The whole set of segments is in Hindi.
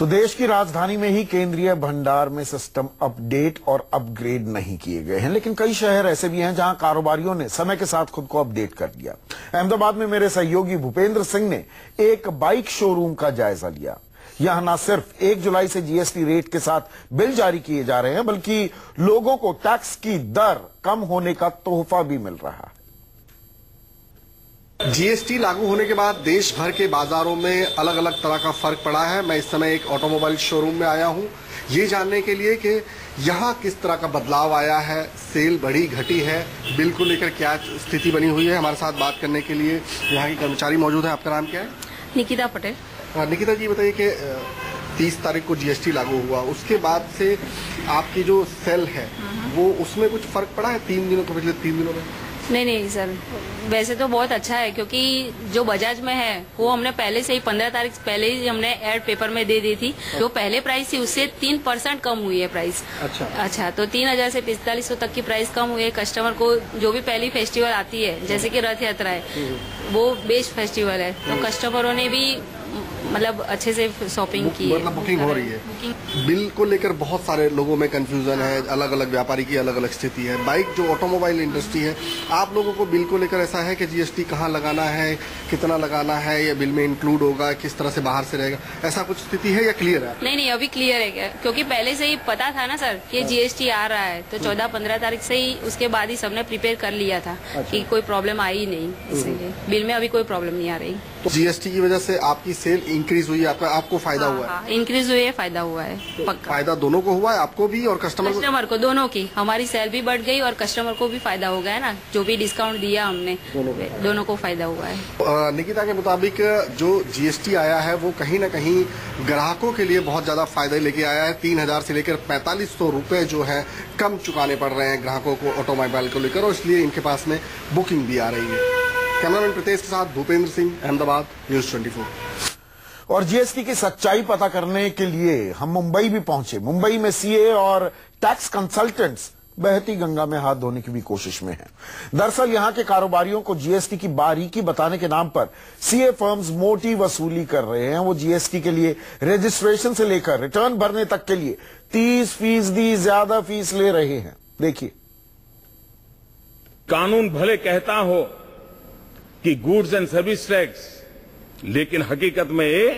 तो देश की राजधानी में ही केंद्रीय भंडार में सिस्टम अपडेट और अपग्रेड नहीं किए गए हैं, लेकिन कई शहर ऐसे भी हैं जहां कारोबारियों ने समय के साथ खुद को अपडेट कर दिया। अहमदाबाद में मेरे सहयोगी भूपेंद्र सिंह ने एक बाइक शोरूम का जायजा लिया। यहां न सिर्फ 1 जुलाई से जीएसटी रेट के साथ बिल जारी किए जा रहे हैं, बल्कि लोगों को टैक्स की दर कम होने का तोहफा भी मिल रहा है। जीएसटी लागू होने के बाद देश भर के बाजारों में अलग अलग तरह का फर्क पड़ा है। मैं इस समय एक ऑटोमोबाइल शोरूम में आया हूं, ये जानने के लिए कि यहाँ किस तरह का बदलाव आया है, सेल बढ़ी घटी है, बिल को लेकर क्या स्थिति बनी हुई है। हमारे साथ बात करने के लिए यहाँ की कर्मचारी मौजूद है। आपका नाम क्या है? निकिता पटेल। निकिता जी, बताइए कि 30 तारीख को जीएसटी लागू हुआ, उसके बाद से आपकी जो सेल है वो उसमें कुछ फर्क पड़ा है पिछले 3 दिनों में? नहीं सर, वैसे तो बहुत अच्छा है, क्योंकि जो बजाज में है वो हमने पहले से ही 15 तारीख पहले ही हमने एड पेपर में दे दी थी। जो पहले प्राइस थी उससे 3% कम हुई है प्राइस। अच्छा, तो 3000 से 4500 तक की प्राइस कम हुई है। कस्टमर को जो भी पहली फेस्टिवल आती है, जैसे कि रथ यात्रा है, वो बेस्ट फेस्टिवल है, तो कस्टमरों ने भी मतलब अच्छे से शॉपिंग की है, मतलब बुकिंग हो रही है। बिल को लेकर बहुत सारे लोगों में कंफ्यूजन है, अलग अलग व्यापारी की अलग अलग स्थिति है। बाइक जो ऑटोमोबाइल इंडस्ट्री है, आप लोगों को बिल को लेकर ऐसा है कि जीएसटी कहाँ लगाना है, कितना लगाना है, या बिल में इंक्लूड होगा, किस तरह से बाहर से रहेगा, ऐसा कुछ स्थिति है या क्लियर है? नहीं, अभी क्लियर है, क्योंकि पहले से ही पता था ना सर कि जीएसटी आ रहा है, तो 14-15 तारीख से ही उसके बाद ही सबने प्रिपेयर कर लिया था कि कोई प्रॉब्लम आई नहीं, इसलिए बिल में अभी कोई प्रॉब्लम नहीं आ रही। तो जीएसटी की वजह से आपकी सेल इंक्रीज हुई है, आपको फायदा हुआ है? इंक्रीज हुई है, फायदा हुआ है, पक्का। फायदा दोनों को हुआ है, आपको भी और कस्टमर को दोनों की। हमारी सेल भी बढ़ गई और कस्टमर को भी फायदा हो गया ना, जो भी डिस्काउंट दिया हमने, दोनों को फायदा हुआ है। निकिता के मुताबिक जो जीएसटी आया है वो कहीं न कहीं ग्राहकों के लिए बहुत ज्यादा फायदा लेके आया है। 3000 से लेकर 4500 रुपए जो है कम चुकाने पड़ रहे हैं ग्राहकों को ऑटोमोबाइल को लेकर, और इसलिए इनके पास में बुकिंग भी आ रही है। कैमरामैन प्रीतेश के साथ भूपेंद्र सिंह, अहमदाबाद, न्यूज़ 24। और जीएसटी की सच्चाई पता करने के लिए हम मुंबई भी पहुंचे। मुंबई में सीए और टैक्स कंसल्टेंट्स बहती गंगा में हाथ धोने की भी कोशिश में हैं। दरअसल यहां के कारोबारियों को जीएसटी की बारीकी बताने के नाम पर सीए फर्म्स मोटी वसूली कर रहे हैं। वो जीएसटी के लिए रजिस्ट्रेशन से लेकर रिटर्न भरने तक के लिए 30% ज्यादा फीस ले रहे हैं। देखिए, कानून भले कहता हो कि गुड्स एंड सर्विस टैक्स, लेकिन हकीकत में ये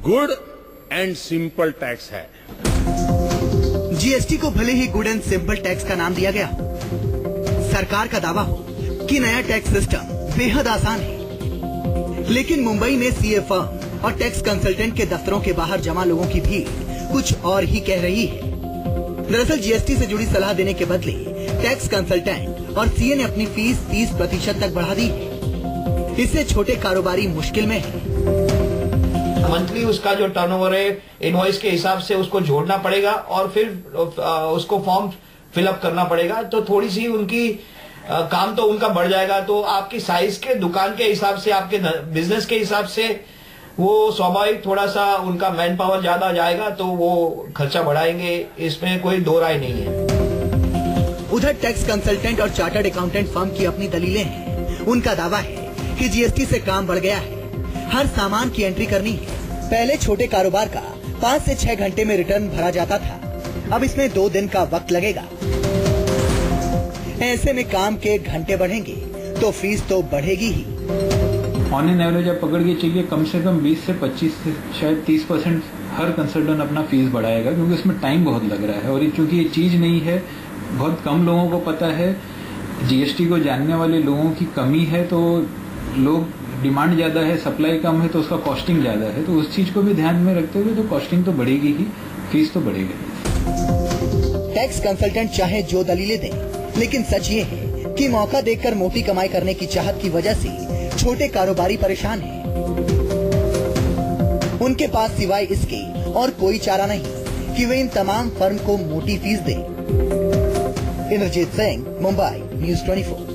गुड एंड सिंपल टैक्स है। जीएसटी को भले ही गुड एंड सिंपल टैक्स का नाम दिया गया, सरकार का दावा हो कि नया टैक्स सिस्टम बेहद आसान है, लेकिन मुंबई में सीए फर्म और टैक्स कंसल्टेंट के दफ्तरों के बाहर जमा लोगों की भीड़ कुछ और ही कह रही है। दरअसल जीएसटी से जुड़ी सलाह देने के बदले टैक्स कंसल्टेंट और सीए ने अपनी फीस 30% तक बढ़ा दी है। इससे छोटे कारोबारी मुश्किल में है। मंथली उसका जो टर्नओवर है इनवॉइस के हिसाब से उसको जोड़ना पड़ेगा और फिर उसको फॉर्म फिलअप करना पड़ेगा, तो थोड़ी सी उनकी काम तो उनका बढ़ जाएगा। तो आपकी साइज के दुकान के हिसाब से, आपके बिजनेस के हिसाब से वो स्वाभाविक थोड़ा सा उनका मैन पावर ज्यादा जाएगा, तो वो खर्चा बढ़ाएंगे, इसमें कोई दो राय नहीं है। उधर टैक्स कंसल्टेंट और चार्टर्ड अकाउंटेंट फर्म की अपनी दलीलें हैं। उनका दावा है कि जीएसटी से काम बढ़ गया है, हर सामान की एंट्री करनी है। पहले छोटे कारोबार का 5 से 6 घंटे में रिटर्न भरा जाता था, अब इसमें 2 दिन का वक्त लगेगा। ऐसे में काम के घंटे बढ़ेंगे तो फीस तो बढ़ेगी ही। ऑन एन एवरेज आप पकड़ के चलिए, कम से कम 20 से 25 से शायद 30% हर कंसल्टेंट अपना फीस बढ़ाएगा, क्योंकि उसमें टाइम बहुत लग रहा है। और चूंकि ये चीज नहीं है, बहुत कम लोगों को पता है, जीएसटी को जानने वाले लोगों की कमी है, तो लोग डिमांड ज्यादा है, सप्लाई कम है, तो उसका कॉस्टिंग ज्यादा है। तो उस चीज को भी ध्यान में रखते हुए तो कॉस्टिंग तो बढ़ेगी ही, फीस तो बढ़ेगी। टैक्स कंसल्टेंट चाहे जो दलीलें दें, लेकिन सच ये है कि मौका देखकर मोटी कमाई करने की चाहत की वजह से छोटे कारोबारी परेशान हैं। उनके पास सिवाय इसके और कोई चारा नहीं कि वे इन तमाम फर्म को मोटी फीस दें। इंद्रजीत सिंह, मुंबई, न्यूज़ 24।